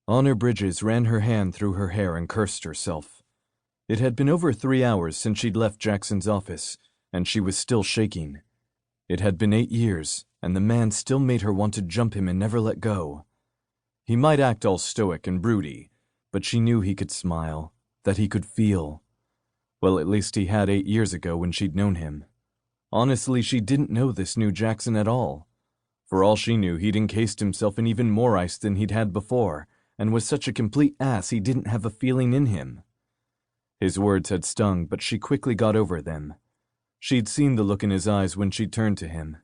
Honor Bridges ran her hand through her hair and cursed herself. It had been over 3 hours since she'd left Jackson's office, and she was still shaking. It had been 8 years, and the man still made her want to jump him and never let go. He might act all stoic and broody, but she knew he could smile, that he could feel. Well, at least he had 8 years ago when she'd known him. Honestly, she didn't know this new Jackson at all. For all she knew, he'd encased himself in even more ice than he'd had before, and was such a complete ass he didn't have a feeling in him. His words had stung, but she quickly got over them. She'd seen the look in his eyes when she turned to him.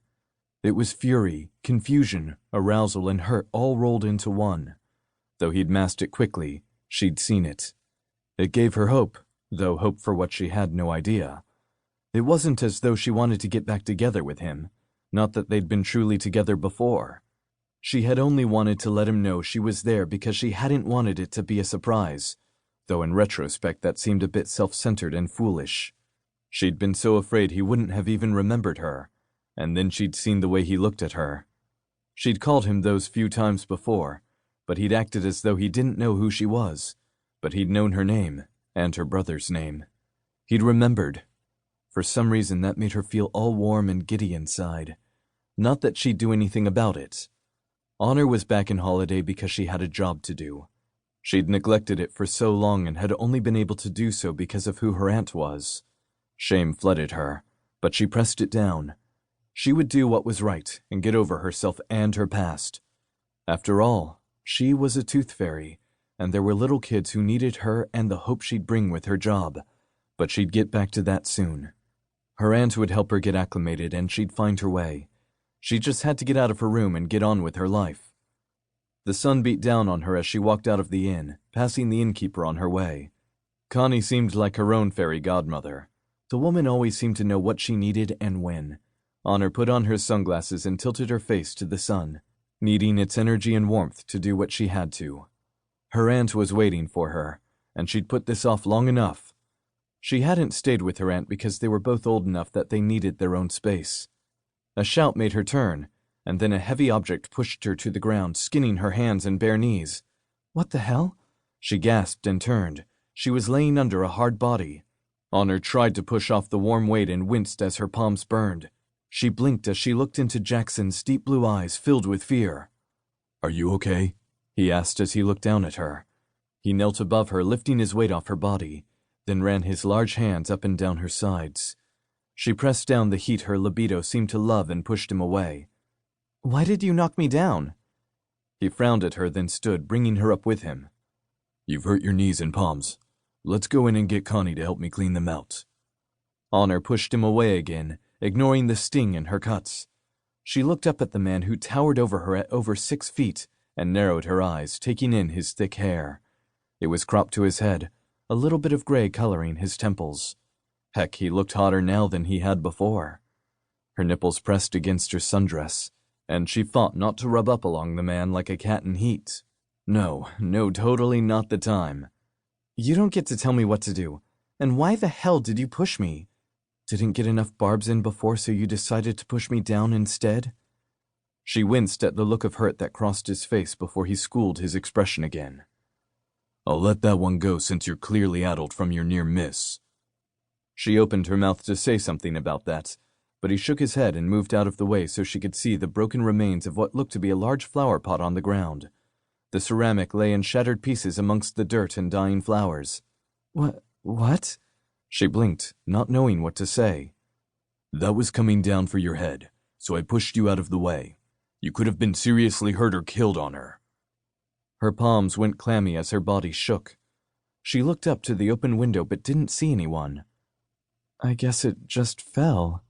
It was fury, confusion, arousal, and hurt all rolled into one. Though he'd masked it quickly, she'd seen it. It gave her hope, though hope for what she had no idea. It wasn't as though she wanted to get back together with him, not that they'd been truly together before. She had only wanted to let him know she was there because she hadn't wanted it to be a surprise, though in retrospect that seemed a bit self-centered and foolish. She'd been so afraid he wouldn't have even remembered her, and then she'd seen the way he looked at her. She'd called him those few times before, but he'd acted as though he didn't know who she was, but he'd known her name, and her brother's name. He'd remembered. For some reason that made her feel all warm and giddy inside. Not that she'd do anything about it. Honor was back in holiday because she had a job to do. She'd neglected it for so long and had only been able to do so because of who her aunt was. Shame flooded her, but she pressed it down. She would do what was right and get over herself and her past. After all, she was a tooth fairy, and there were little kids who needed her and the hope she'd bring with her job, but she'd get back to that soon. Her aunt would help her get acclimated and she'd find her way. She just had to get out of her room and get on with her life. The sun beat down on her as she walked out of the inn, passing the innkeeper on her way. Connie seemed like her own fairy godmother. The woman always seemed to know what she needed and when. Honor put on her sunglasses and tilted her face to the sun, needing its energy and warmth to do what she had to. Her aunt was waiting for her, and she'd put this off long enough. She hadn't stayed with her aunt because they were both old enough that they needed their own space. A shout made her turn, and then a heavy object pushed her to the ground, skinning her hands and bare knees. "What the hell?" She gasped and turned. She was laying under a hard body. Honor tried to push off the warm weight and winced as her palms burned. She blinked as she looked into Jackson's deep blue eyes filled with fear. "Are you okay?" he asked as he looked down at her. He knelt above her, lifting his weight off her body, then ran his large hands up and down her sides. She pressed down the heat her libido seemed to love and pushed him away. "Why did you knock me down?" He frowned at her, then stood, bringing her up with him. "You've hurt your knees and palms. Let's go in and get Connie to help me clean them out." Honor pushed him away again, ignoring the sting in her cuts. She looked up at the man who towered over her at over 6 feet and narrowed her eyes, taking in his thick hair. It was cropped to his head, a little bit of gray coloring his temples. Heck, he looked hotter now than he had before. Her nipples pressed against her sundress, and she fought not to rub up along the man like a cat in heat. No, totally not the time. "You don't get to tell me what to do. And why the hell did you push me? Didn't get enough barbs in before, so you decided to push me down instead?" She winced at the look of hurt that crossed his face before he schooled his expression again. "I'll let that one go since you're clearly addled from your near miss." She opened her mouth to say something about that, but he shook his head and moved out of the way so she could see the broken remains of what looked to be a large flower pot on the ground. The ceramic lay in shattered pieces amongst the dirt and dying flowers. What? She blinked, not knowing what to say. "That was coming down for your head, so I pushed you out of the way. You could have been seriously hurt or killed on her." Her palms went clammy as her body shook. She looked up to the open window but didn't see anyone. "I guess it just fell."